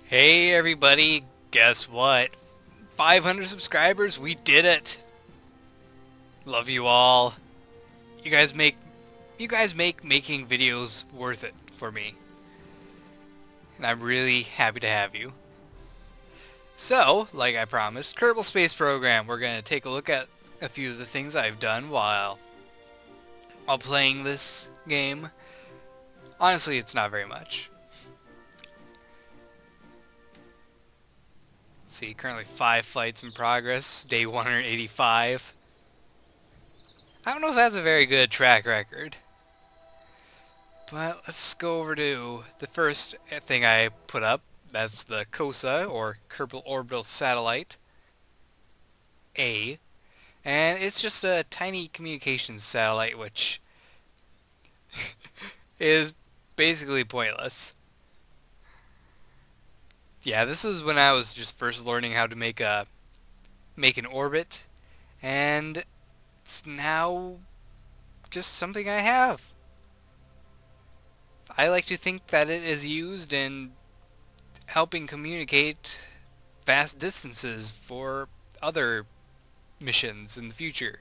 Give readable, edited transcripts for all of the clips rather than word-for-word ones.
Hey everybody, guess what? 500 subscribers, we did it! Love you all. You guys make making videos worth it for me. And I'm really happy to have you. So, like I promised, Kerbal Space Program, we're going to take a look at a few of the things I've done while playing this game. Honestly, it's not very much. See, currently 5 flights in progress, day 185. I don't know if that's a very good track record. But let's go over to the first thing I put up. That's the COSA, or Kerbal Orbital Satellite A. And it's just a tiny communications satellite, which is basically pointless. Yeah, this is when I was just first learning how to make an orbit, and it's now just something I have. I like to think that it is used in helping communicate vast distances for other missions in the future.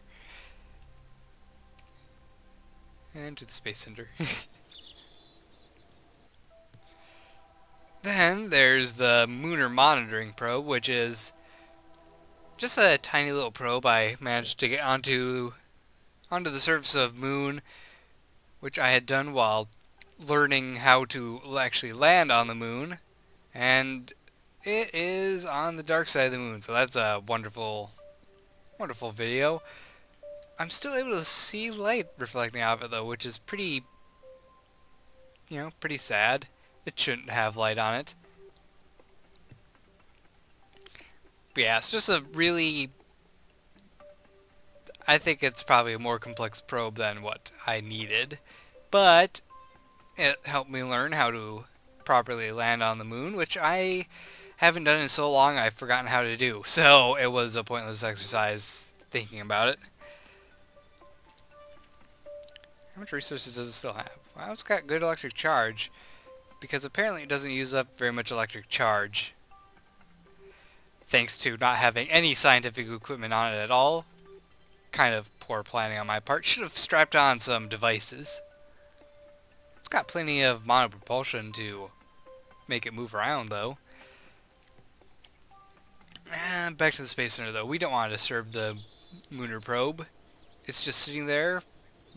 And to the Space Center. Then there's the Lunar Monitoring Probe, which is just a tiny little probe I managed to get onto the surface of Moon, which I had done while learning how to actually land on the Moon, and it is on the dark side of the Moon, so that's a wonderful video. I'm still able to see light reflecting off it though, which is pretty sad. It shouldn't have light on it. But yeah, it's just a really... I think it's probably a more complex probe than what I needed. But it helped me learn how to properly land on the Moon, which I haven't done in so long I've forgotten how to do. So it was a pointless exercise thinking about it. How much resources does it still have? Well, it's got good electric charge, because apparently it doesn't use up very much electric charge, thanks to not having any scientific equipment on it at all. Kind of poor planning on my part. Should have strapped on some devices. It's got plenty of monopropulsion to make it move around though. And back to the Space Center though. We don't want to disturb the lunar probe. It's just sitting there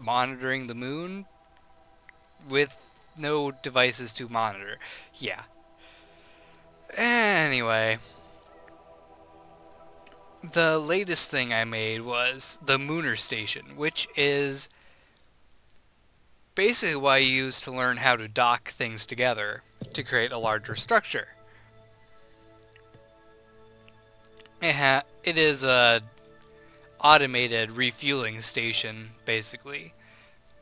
monitoring the Moon with no devices to monitor. Yeah. Anyway, the latest thing I made was the Lunar Station, which is basically what I use to learn how to dock things together to create a larger structure. It is a automated refueling station, basically.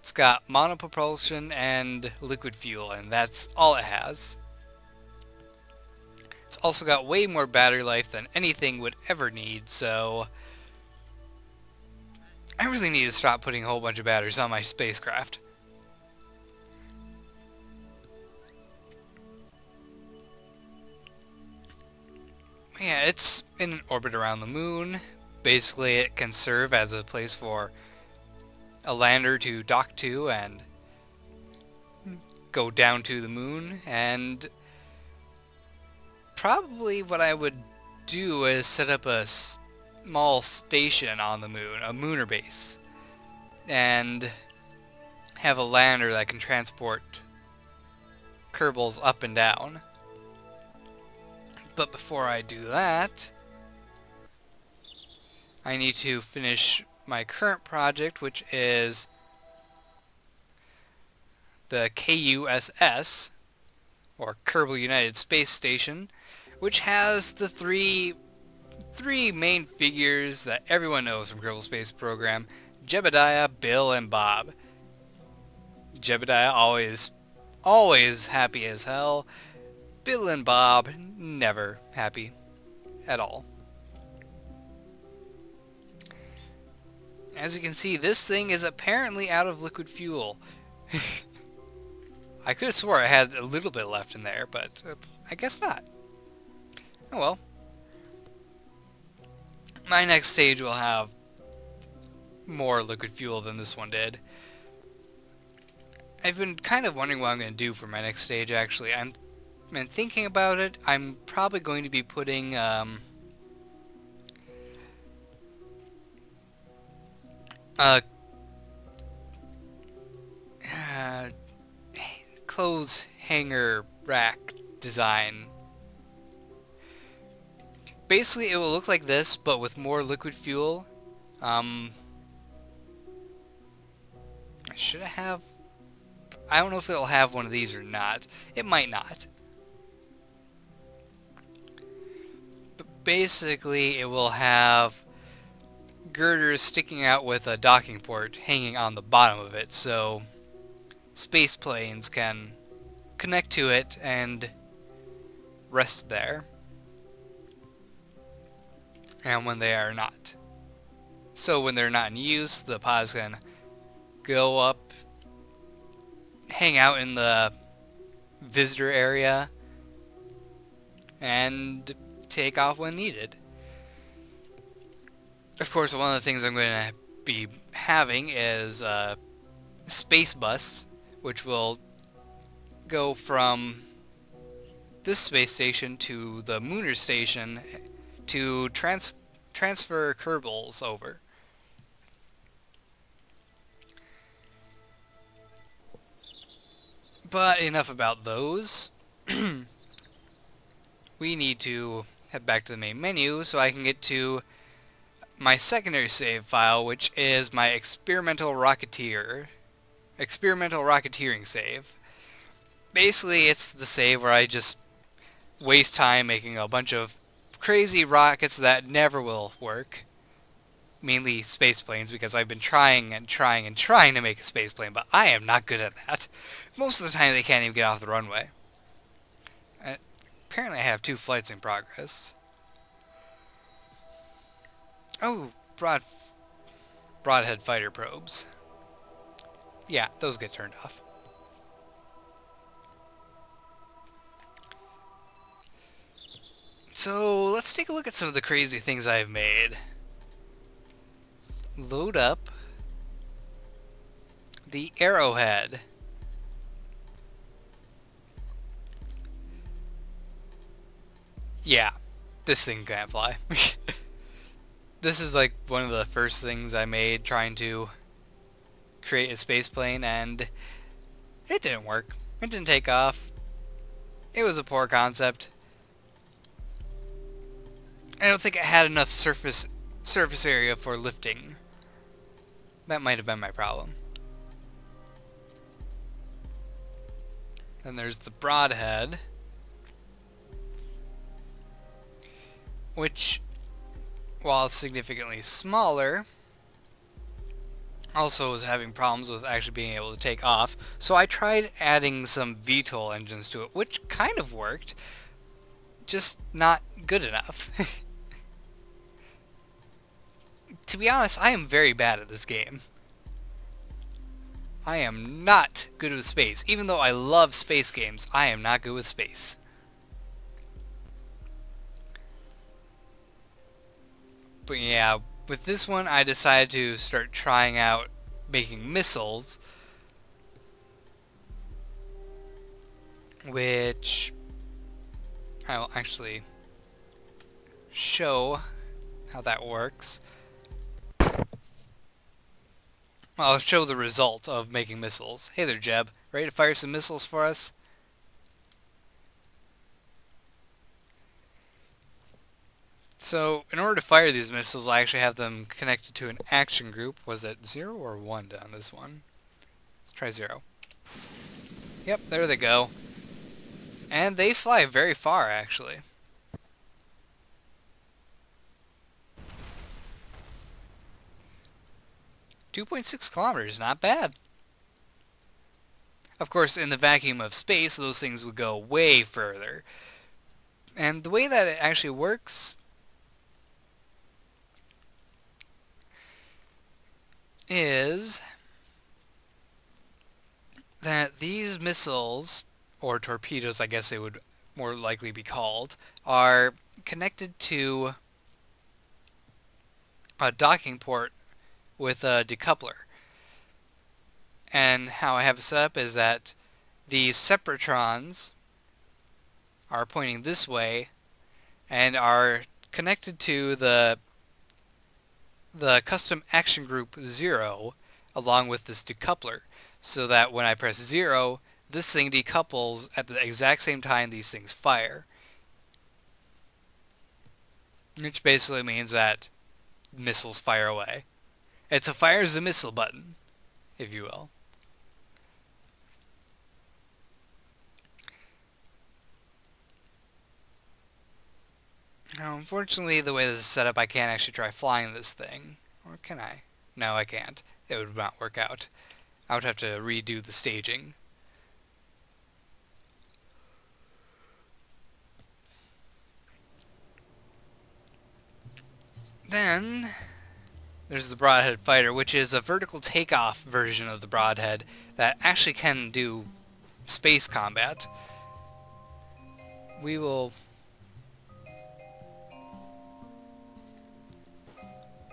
It's got monopropulsion and liquid fuel, and that's all it has. It's also got way more battery life than anything would ever need, so I really need to stop putting a whole bunch of batteries on my spacecraft. Yeah, it's in an orbit around the Moon. Basically, it can serve as a place for a lander to dock to and go down to the Moon, and probably what I would do is set up a small station on the Moon, a lunar base, and have a lander that can transport Kerbals up and down. But before I do that, I need to finish my current project, which is the KUSS, or Kerbal United Space Station, which has the three main figures that everyone knows from Kerbal Space Program: Jebediah, Bill, and Bob. Jebediah always happy as hell. Bill and Bob never happy at all. As you can see, this thing is apparently out of liquid fuel. I could have swore I had a little bit left in there, but I guess not. Oh well. My next stage will have more liquid fuel than this one did. I've been kind of wondering what I'm going to do for my next stage, actually. I've been thinking about it. I'm probably going to be putting clothes hanger rack design. Basically, it will look like this, but with more liquid fuel. Should I have... I don't know if it'll have one of these or not. It might not. But basically, it will have girders sticking out with a docking port hanging on the bottom of it, so space planes can connect to it and rest there. And when they are not. So when they're not in use, the pods can go up, hang out in the visitor area, and take off when needed. Of course, one of the things I'm going to be having is a space bus, which will go from this space station to the Mooner station to transfer Kerbals over. But enough about those. We need to head back to the main menu so I can get to my secondary save file, which is my experimental rocketeering save. Basically, it's the save where I just waste time making a bunch of crazy rockets that never will work. Mainly space planes, because I've been trying and trying and trying to make a space plane, but I am not good at that. Most of the time they can't even get off the runway. Apparently I have 2 flights in progress. Oh, broadhead fighter probes. Yeah, those get turned off. So, let's take a look at some of the crazy things I've made. Load up the Arrowhead. Yeah, this thing can't fly. This is like one of the first things I made trying to create a space plane, and it didn't work. It didn't take off. It was a poor concept. I don't think it had enough surface area for lifting. That might have been my problem. Then there's the broadhead, which, while significantly smaller, also was having problems with actually being able to take off. So I tried adding some VTOL engines to it, which kind of worked, just not good enough. To be honest, I am very bad at this game. I am not good with space. Even though I love space games, I am not good with space. But yeah, with this one I decided to start trying out making missiles, which I'll actually show how that works. I'll show the result of making missiles. Hey there, Jeb. Ready to fire some missiles for us? So, in order to fire these missiles, I actually have them connected to an action group. Was it 0 or 1 on this one? Let's try 0. Yep, there they go. And they fly very far, actually. .6 kilometers, not bad. Of course, in the vacuum of space, those things would go way further. And the way that it actually works is that these missiles, or torpedoes I guess they would more likely be called, are connected to a docking port with a decoupler. And how I have it set up is that the separatrons are pointing this way and are connected to the custom action group 0 along with this decoupler, so that when I press 0, this thing decouples at the exact same time these things fire. Which basically means that missiles fire away. It's a fires the missile button, if you will. Now, unfortunately, the way this is set up, I can't actually try flying this thing. Or can I? No, I can't. It would not work out. I would have to redo the staging. Then there's the Broadhead Fighter, which is a vertical takeoff version of the Broadhead that actually can do space combat. We will...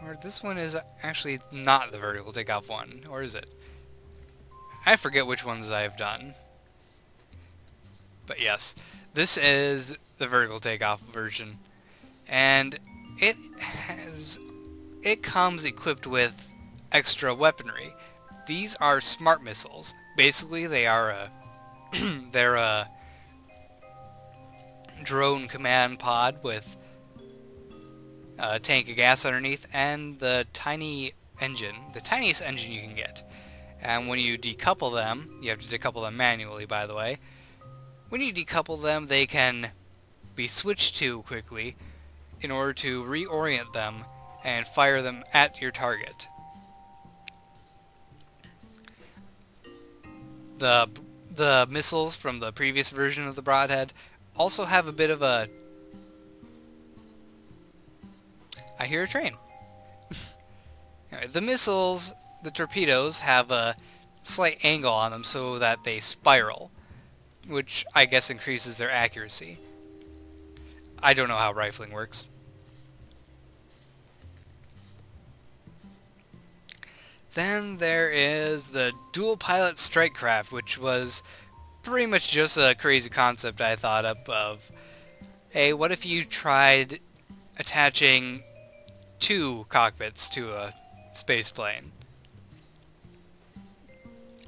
Or this one is actually not the vertical takeoff one, or is it? I forget which ones I've done. But yes, this is the vertical takeoff version. And it comes equipped with extra weaponry. These are smart missiles. Basically, they are they're a drone command pod with a tank of gas underneath and the tiny engine, the tiniest engine you can get. And when you decouple them, you have to decouple them manually, by the way. When you decouple them, they can be switched to quickly in order to reorient them and fire them at your target. The missiles from the previous version of the Broadhead also have a bit of a... I hear a train. Anyway, the missiles, the torpedoes, have a slight angle on them so that they spiral, which I guess increases their accuracy. I don't know how rifling works. Then there is the dual pilot strike craft, which was pretty much just a crazy concept I thought up of, hey, what if you tried attaching 2 cockpits to a space plane?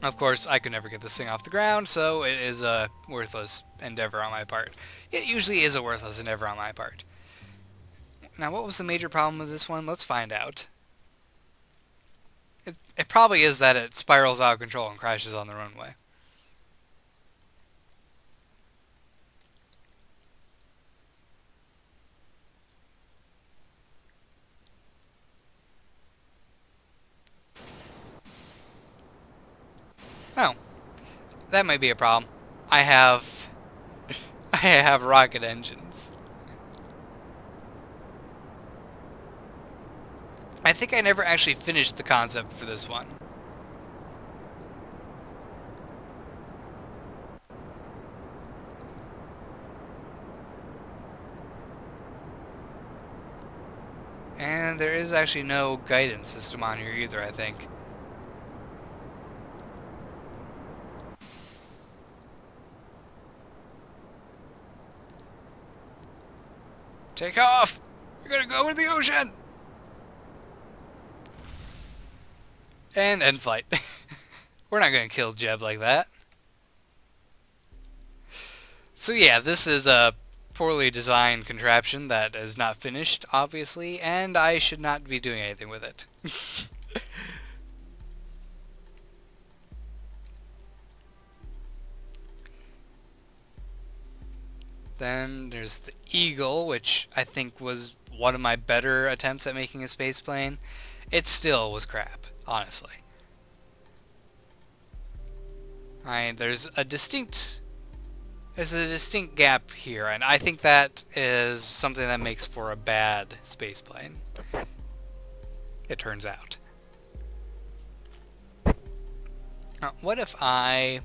Of course, I could never get this thing off the ground, so it is a worthless endeavor on my part. It usually is a worthless endeavor on my part. Now, what was the major problem with this one? Let's find out. It probably is that it spirals out of control and crashes on the runway. Oh, that might be a problem. I have rocket engines. I think I never actually finished the concept for this one. And there is actually no guidance system on here either, I think. Take off! You're gonna go into the ocean! And end flight. We're not gonna kill Jeb like that. So yeah, this is a poorly designed contraption that is not finished, obviously, and I should not be doing anything with it. Then there's the Eagle, which I think was one of my better attempts at making a space plane. It still was crap, honestly. There's a distinct gap here, and I think that is something that makes for a bad space plane. It turns out. Now, what if I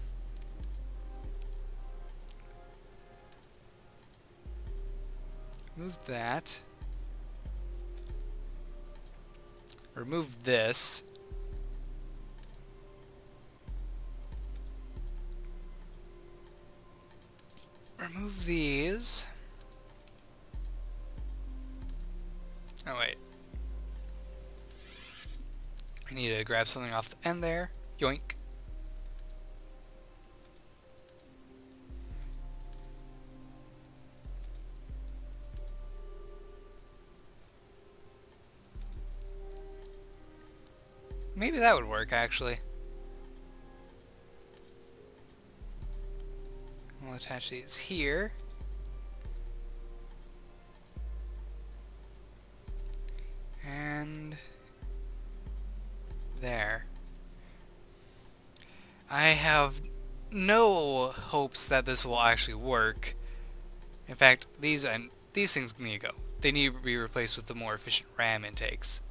Move that. Remove this. Remove these. Oh wait. I need to grab something off the end there. Yoink. Maybe that would work, actually. We'll attach these here. And there. I have no hopes that this will actually work. In fact, these things need to go. They need to be replaced with the more efficient RAM intakes.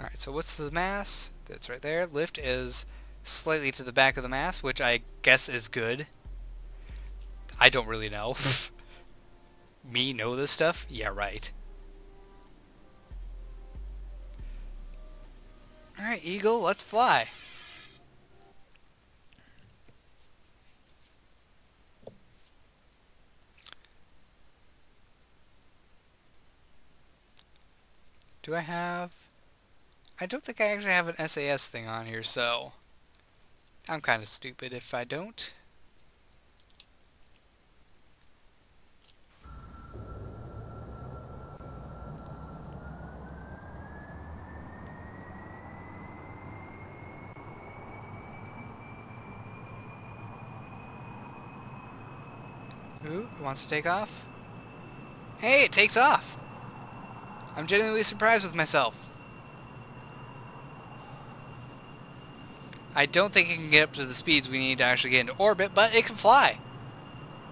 Alright, so what's the mass? That's right there. Lift is slightly to the back of the mass, which I guess is good. I don't really know. Me know this stuff? Yeah, right. Alright, Eagle, let's fly. Do I have... I don't think I actually have an SAS thing on here, so... I'm kind of stupid if I don't. Ooh, it wants to take off. Hey, it takes off! I'm genuinely surprised with myself. I don't think it can get up to the speeds we need to actually get into orbit, but it can fly!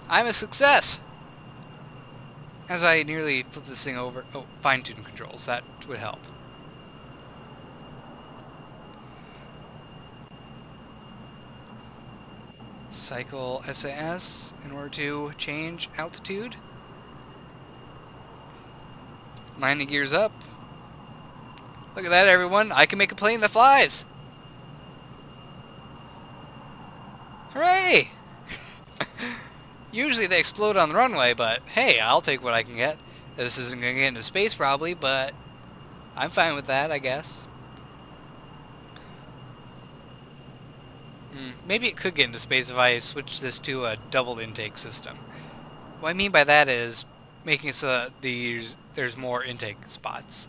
I'm a success! As I nearly flip this thing over... Oh, fine-tune controls. That would help. Cycle SAS in order to change altitude. Landing gears up. Look at that, everyone. I can make a plane that flies. Hooray! Usually they explode on the runway, but hey, I'll take what I can get. This isn't going to get into space probably, but I'm fine with that, I guess. Maybe it could get into space if I switch this to a double intake system. What I mean by that is making it so that there's more intake spots.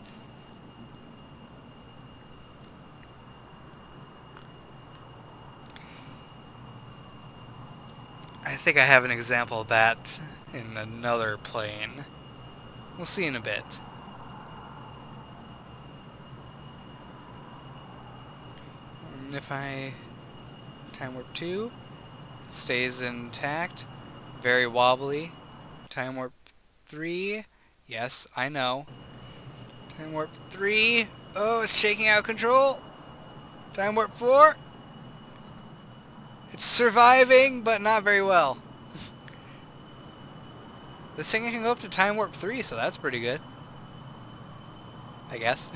I think I have an example of that in another plane. We'll see in a bit. And if I time warp 2, it stays intact, very wobbly. Time warp 3, yes, I know. Time warp 3, oh, it's shaking out of control. Time warp 4, it's surviving, but not very well. This thing can go up to time warp 3, so that's pretty good, I guess.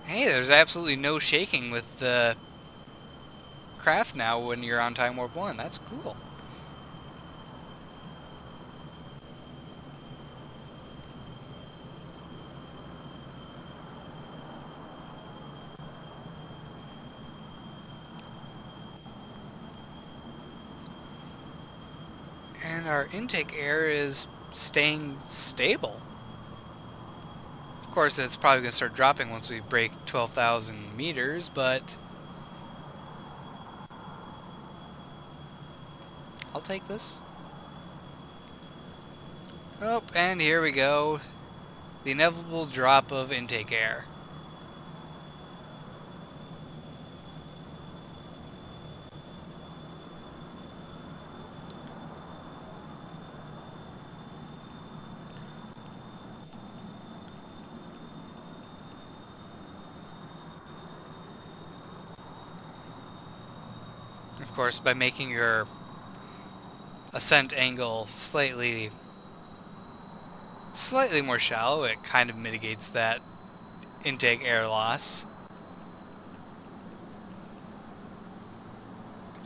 Hey, there's absolutely no shaking with the craft now when you're on time warp 1. That's cool. And our intake air is staying stable. Of course, it's probably going to start dropping once we break 12,000 meters, but I'll take this. Oh, and here we go. The inevitable drop of intake air. course, by making your ascent angle slightly more shallow, it kind of mitigates that intake air loss.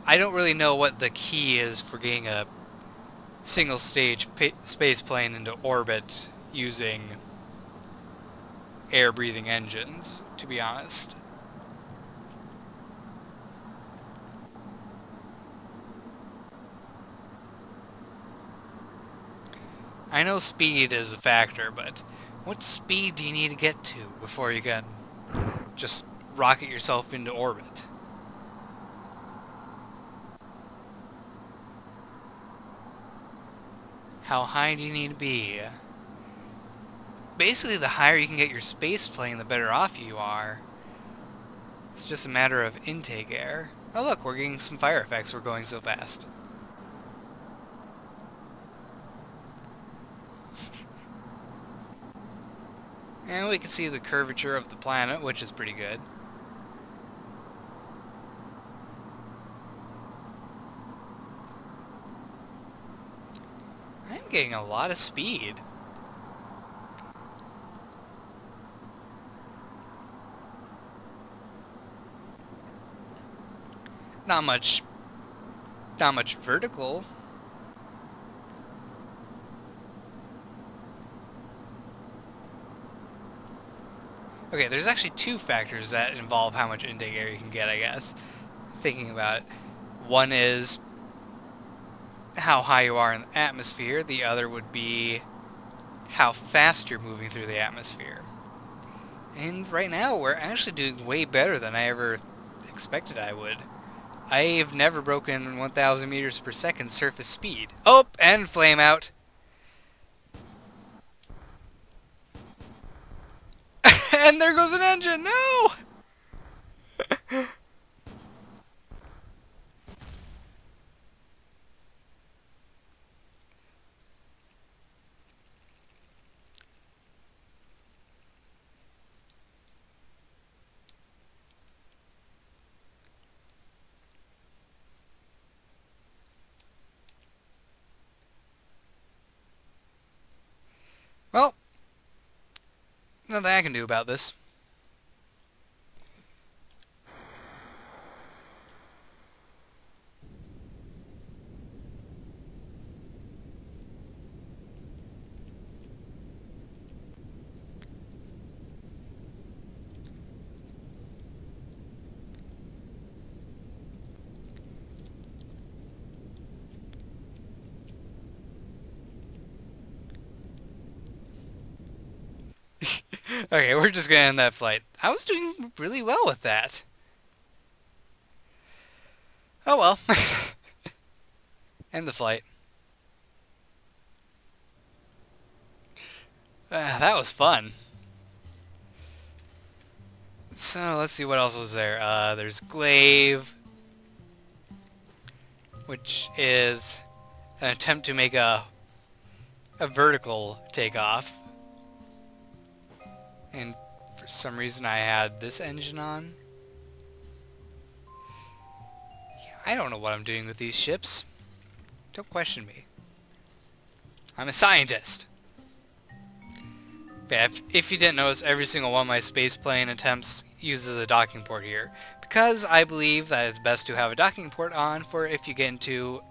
I don't really know what the key is for getting a single stage space plane into orbit using air breathing engines, to be honest. I know speed is a factor, but what speed do you need to get to before you can just rocket yourself into orbit? How high do you need to be? Basically, the higher you can get your space plane, the better off you are. It's just a matter of intake air. Oh look, we're getting some fire effects, we're going so fast. And we can see the curvature of the planet, which is pretty good. I'm getting a lot of speed. Not much vertical. Okay, there's actually two factors that involve how much intake air you can get, I guess. Thinking about it. One is how high you are in the atmosphere. The other would be how fast you're moving through the atmosphere. And right now, we're actually doing way better than I ever expected I would. I've never broken 1,000 meters per second surface speed. Oh, and flame out. And there goes an engine. No! Well, nothing I can do about this. Okay, we're just gonna end that flight. I was doing really well with that. Oh well. End the flight. That was fun. So, let's see what else was there. There's Glaive, which is an attempt to make a vertical takeoff. And for some reason I had this engine on. Yeah, I don't know what I'm doing with these ships. Don't question me. I'm a scientist. But if you didn't notice, every single one of my spaceplane attempts uses a docking port here. Because I believe that it's best to have a docking port on for if you get into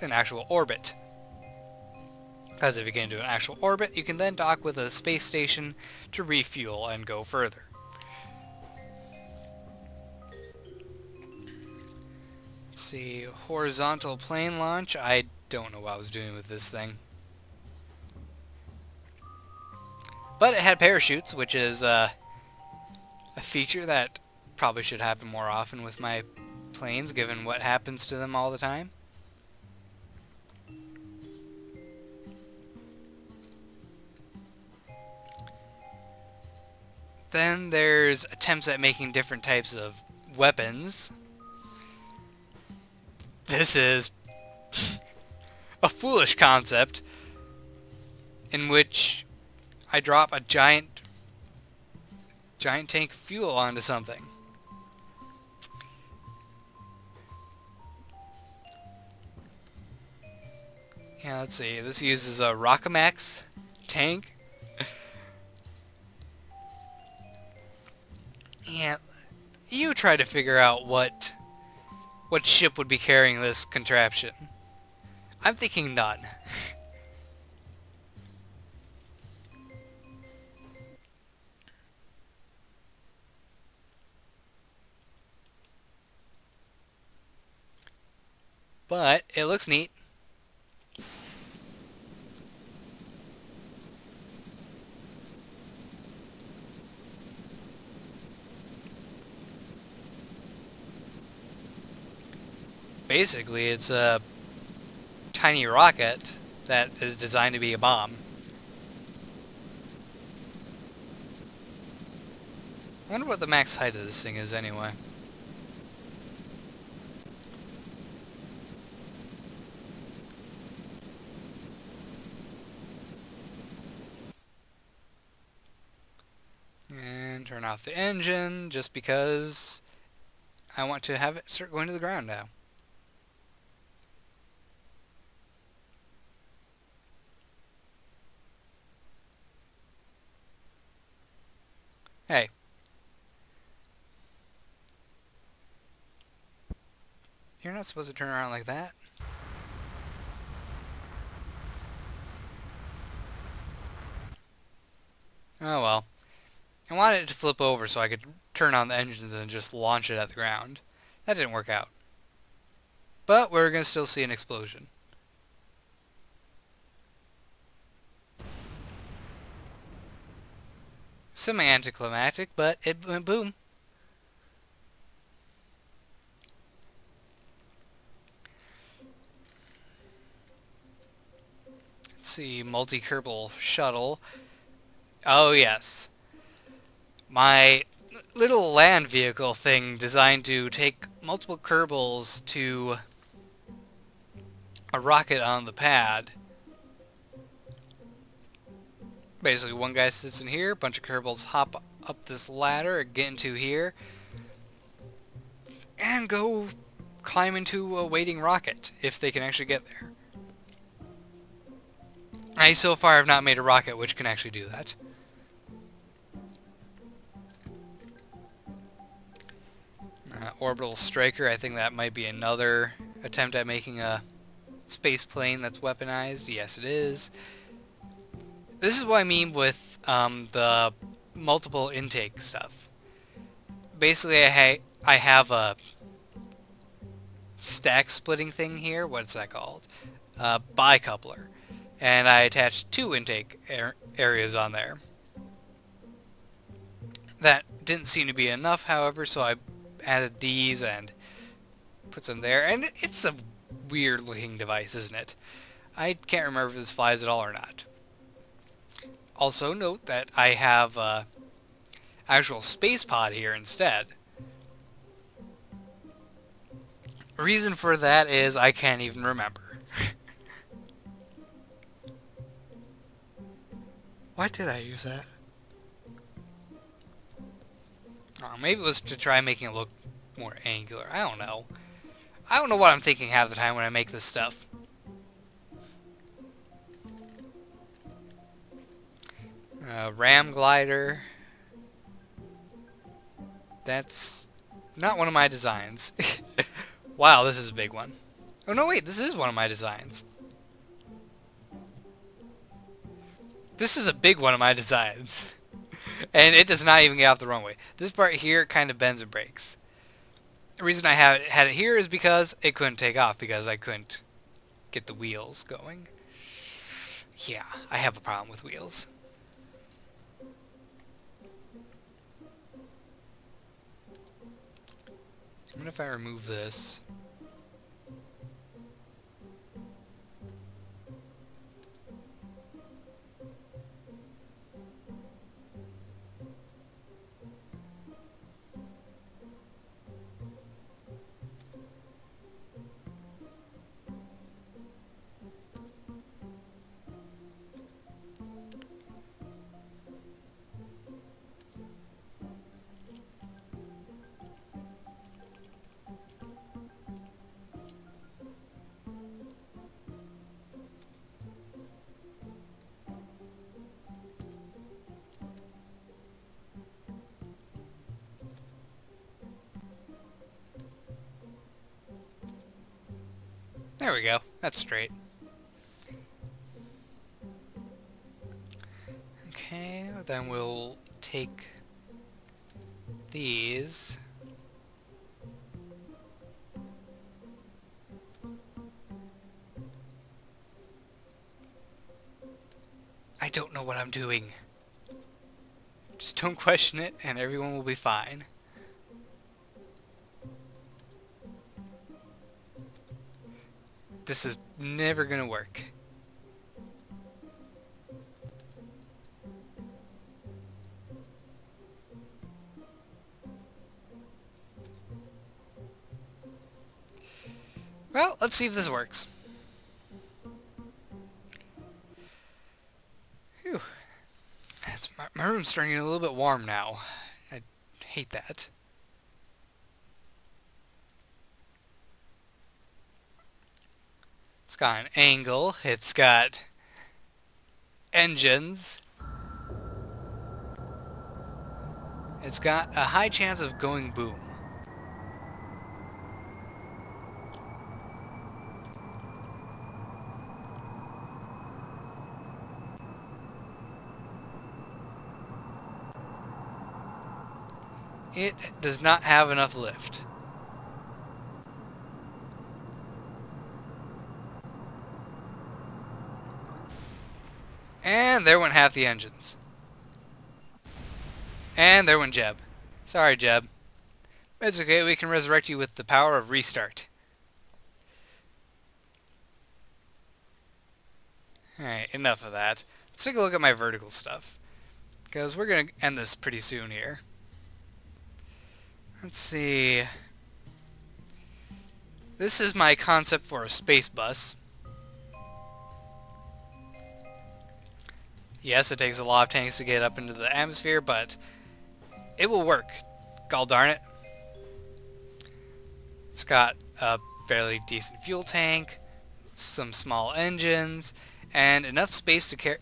an actual orbit. Because if you get into an actual orbit, you can then dock with a space station to refuel and go further. Let's see, horizontal plane launch. I don't know what I was doing with this thing. But it had parachutes, which is a feature that probably should happen more often with my planes, given what happens to them all the time. Then there's attempts at making different types of weapons. This is a foolish concept in which I drop a giant tank of fuel onto something. Yeah, let's see. This uses a Rockamax tank. Yeah, you try to figure out what ship would be carrying this contraption. I'm thinking none. But it looks neat. Basically, it's a tiny rocket that is designed to be a bomb. I wonder what the max height of this thing is anyway. And turn off the engine just because I want to have it start going to the ground now. Hey. You're not supposed to turn around like that. Oh well. I wanted it to flip over so I could turn on the engines and just launch it at the ground. That didn't work out. But we're going to still see an explosion. Semi-anticlimactic, but it went boom. Let's see, multi-Kerbal shuttle. Oh yes. My little land vehicle thing designed to take multiple Kerbals to a rocket on the pad. Basically, one guy sits in here, a bunch of Kerbals hop up this ladder, get into here, and go climb into a waiting rocket, if they can actually get there. I so far have not made a rocket which can actually do that. Orbital Striker, I think that might be another attempt at making a space plane that's weaponized. Yes, it is. This is what I mean with the multiple intake stuff. Basically, I have a stack splitting thing here. What's that called? Bicoupler. And I attached two intake areas on there. That didn't seem to be enough, however, so I added these and put them there. And it's a weird looking device, isn't it? I can't remember if this flies at all or not. Also note that I have a actual space pod here instead. Reason for that is I can't even remember. Why did I use that? Oh, maybe it was to try making it look more angular. I don't know. I don't know what I'm thinking half the time when I make this stuff. Ram glider. That's not one of my designs. Wow, this is a big one. Oh no, wait, this is one of my designs. This is a big one of my designs. And it does not even get off the runway. This part here kind of bends and breaks. The reason I had it here is because it couldn't take off because I couldn't get the wheels going. Yeah, I have a problem with wheels. What if I remove this? There we go. That's straight. Okay, then we'll take these. I don't know what I'm doing. Just don't question it and everyone will be fine. This is never gonna work. Well, let's see if this works. Phew. My room's starting to get a little bit warm now. I hate that. It's got an angle. It's got engines. It's got a high chance of going boom. It does not have enough lift. And there went half the engines. And there went Jeb. Sorry, Jeb. It's okay, we can resurrect you with the power of restart. Alright, enough of that. Let's take a look at my vertical stuff. Because we're going to end this pretty soon here. Let's see. This is my concept for a space bus. Yes, it takes a lot of tanks to get up into the atmosphere, but it will work. Gall darn it. It's got a fairly decent fuel tank, some small engines, and enough space to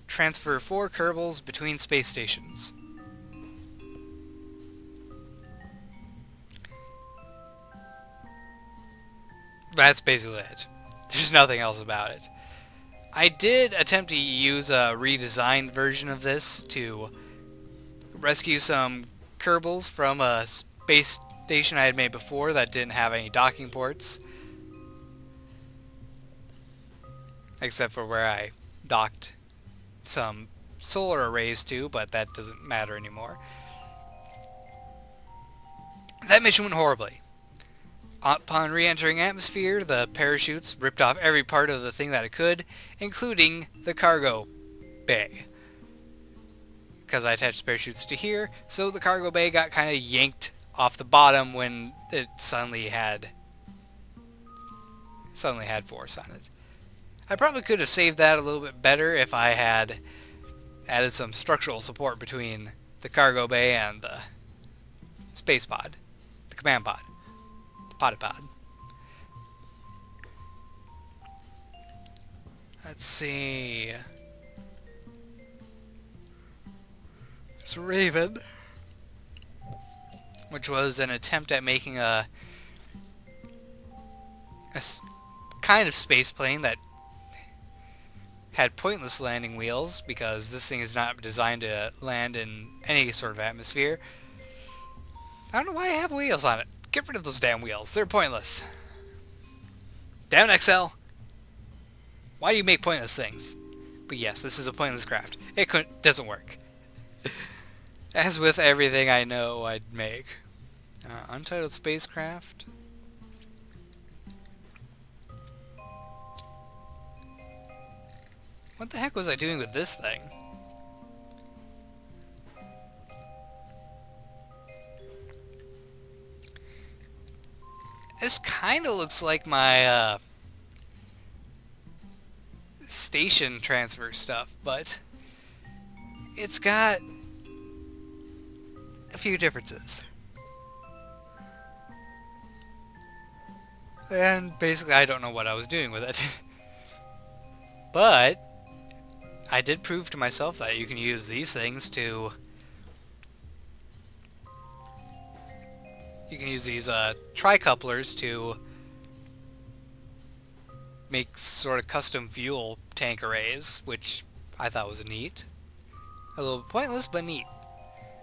transfer 4 Kerbals between space stations. That's basically it. There's nothing else about it. I did attempt to use a redesigned version of this to rescue some Kerbals from a space station I had made before that didn't have any docking ports. Except for where I docked some solar arrays to, but that doesn't matter anymore. That mission went horribly. Upon re-entering atmosphere, the parachutes ripped off every part of the thing that it could, including the cargo bay. Because I attached parachutes to here, so the cargo bay got kind of yanked off the bottom when it suddenly had force on it. I probably could have saved that a little bit better if I had added some structural support between the cargo bay and the space pod, the command pod. Pod. Let's see. It's Raven, which was an attempt at making a kind of space plane that had pointless landing wheels, because this thing is not designed to land in any sort of atmosphere. I don't know why I have wheels on it. Get rid of those damn wheels. They're pointless. Damn it, XL. Why do you make pointless things? But yes, this is a pointless craft. It doesn't work. As with everything I know I'd make. Untitled spacecraft. What the heck was I doing with this thing? This kind of looks like my station transfer stuff, but it's got a few differences. And basically I don't know what I was doing with it. But I did prove to myself that you can use these things to... You can use these tri-couplers to makes sort of custom fuel tank arrays, which I thought was neat. A little pointless, but neat.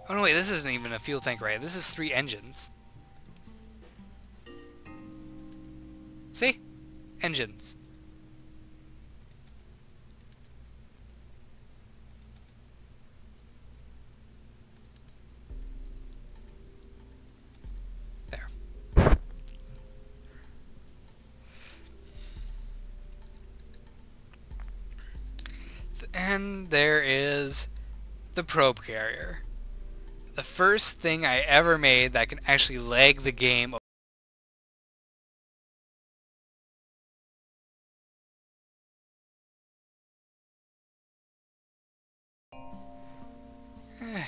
Oh no, wait, this isn't even a fuel tank array. This is 3 engines. See? Engines. There. And there is the probe carrier. The first thing I ever made that can actually lag the game.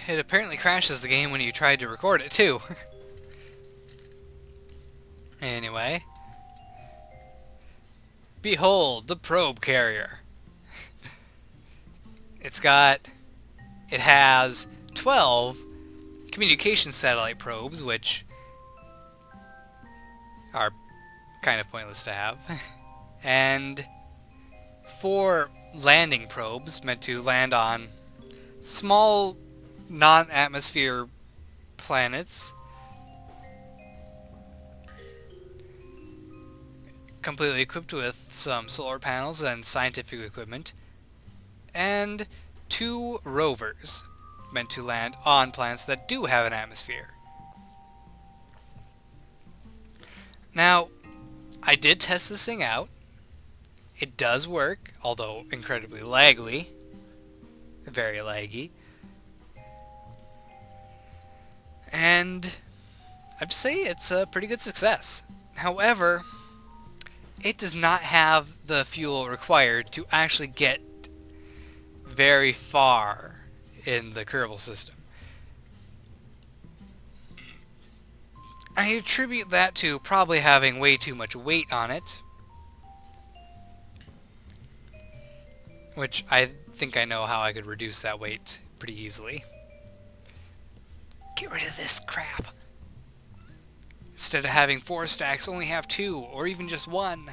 It apparently crashes the game when you tried to record it too. Anyway. Behold the probe carrier. It has 12 communication satellite probes, which are kind of pointless to have. And 4 landing probes meant to land on small non-atmosphere planets, completely equipped with some solar panels and scientific equipment, and 2 rovers meant to land on planets that do have an atmosphere. Now, I did test this thing out. It does work, although incredibly laggy. Very laggy. And I'd say it's a pretty good success. However, it does not have the fuel required to actually get very far in the Kerbal system. I attribute that to probably having way too much weight on it, which I think I know how I could reduce that weight pretty easily. Get rid of this crap. Instead of having 4 stacks, only have 2, or even just 1.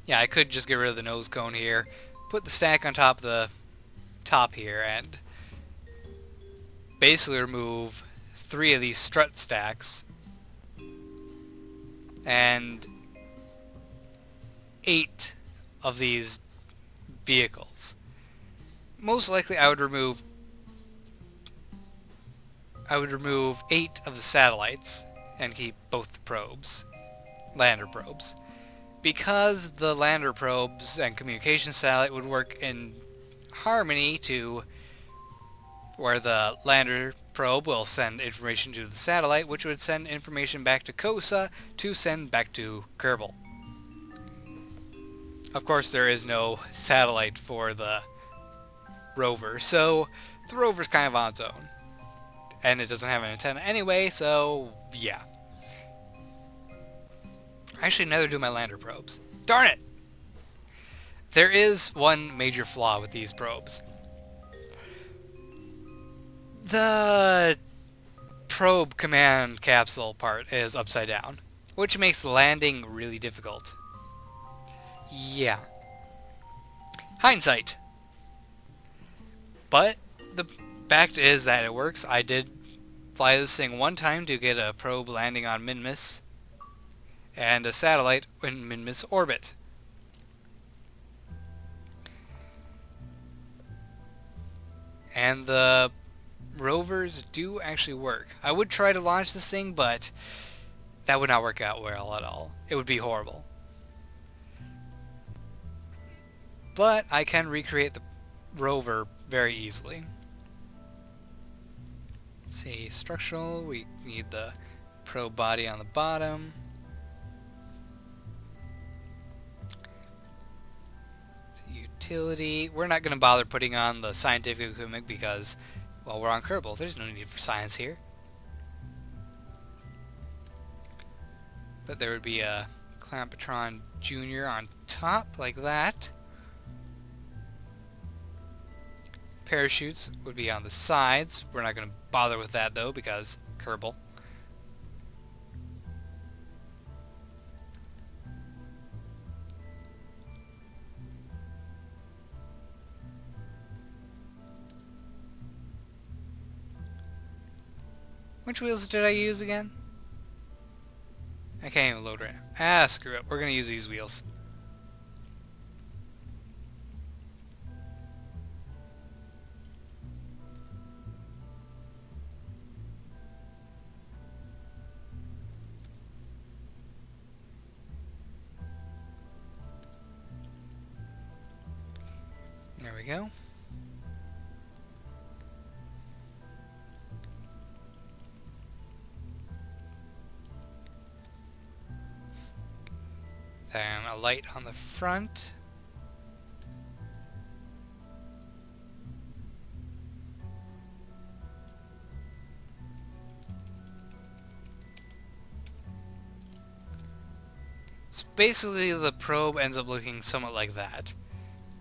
Yeah, I could just get rid of the nose cone here, put the stack on top of the top here, and basically remove 3 of these strut stacks and 8 of these vehicles. Most likely I would remove 8 of the satellites and keep both the probes, lander probes. Because the lander probes and communication satellite would work in harmony to where the lander probe will send information to the satellite, which would send information back to COSA to send back to Kerbal. Of course, there is no satellite for the rover, so the rover's kind of on its own. And it doesn't have an antenna anyway, so yeah. Actually, neither do my lander probes. Darn it! There is one major flaw with these probes. The probe command capsule part is upside down, which makes landing really difficult. Yeah. Hindsight. But the fact is that it works. I did fly this thing one time to get a probe landing on Minmus and a satellite in Minmus orbit. And the rovers do actually work. I would try to launch this thing, but that would not work out well at all. It would be horrible. But I can recreate the rover very easily. Let's see, structural, we need the probe body on the bottom. Utility, we're not going to bother putting on the scientific equipment because, well, we're on Kerbal. There's no need for science here. But there would be a Clampatron Jr. on top, like that. Parachutes would be on the sides. We're not going to bother with that, though, because Kerbal. Which wheels did I use again? I can't even load right now. Ah, screw it. We're gonna use these wheels. There we go. Then a light on the front. So basically the probe ends up looking somewhat like that.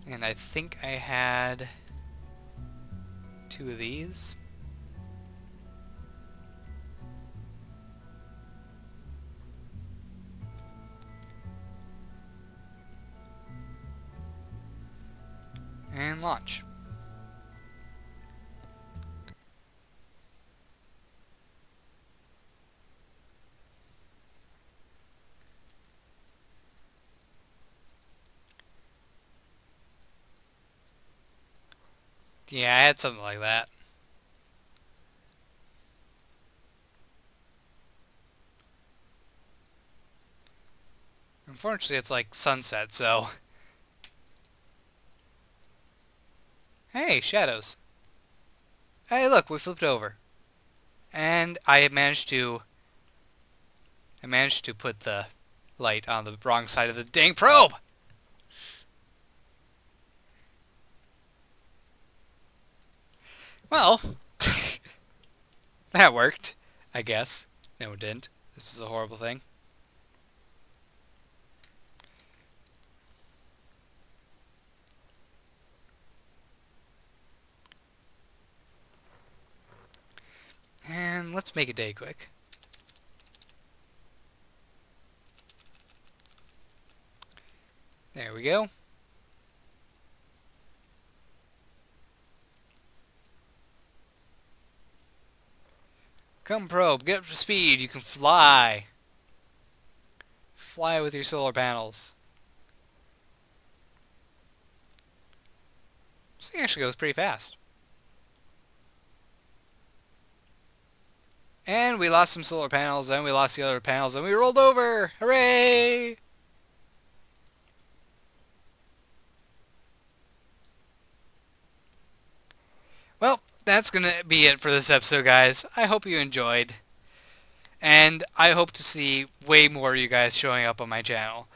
And I think I had 2 of these. And launch. Yeah, I had something like that. Unfortunately, it's like sunset, so... Hey, shadows. Hey, look, we flipped over. And I managed to put the light on the wrong side of the dang probe! Well, that worked, I guess. No, it didn't. This is a horrible thing. And let's make a day quick. There we go. Come probe, get up to speed, you can fly. Fly with your solar panels. This thing actually goes pretty fast. And we lost some solar panels, and we lost the other panels, and we rolled over! Hooray! Well, that's gonna be it for this episode, guys. I hope you enjoyed. And I hope to see way more of you guys showing up on my channel.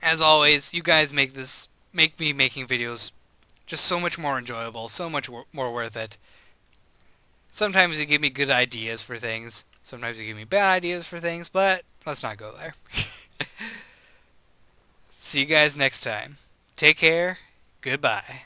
As always, you guys make me making videos just so much more enjoyable, so much more worth it. Sometimes you give me good ideas for things. Sometimes you give me bad ideas for things, but let's not go there. See you guys next time. Take care. Goodbye.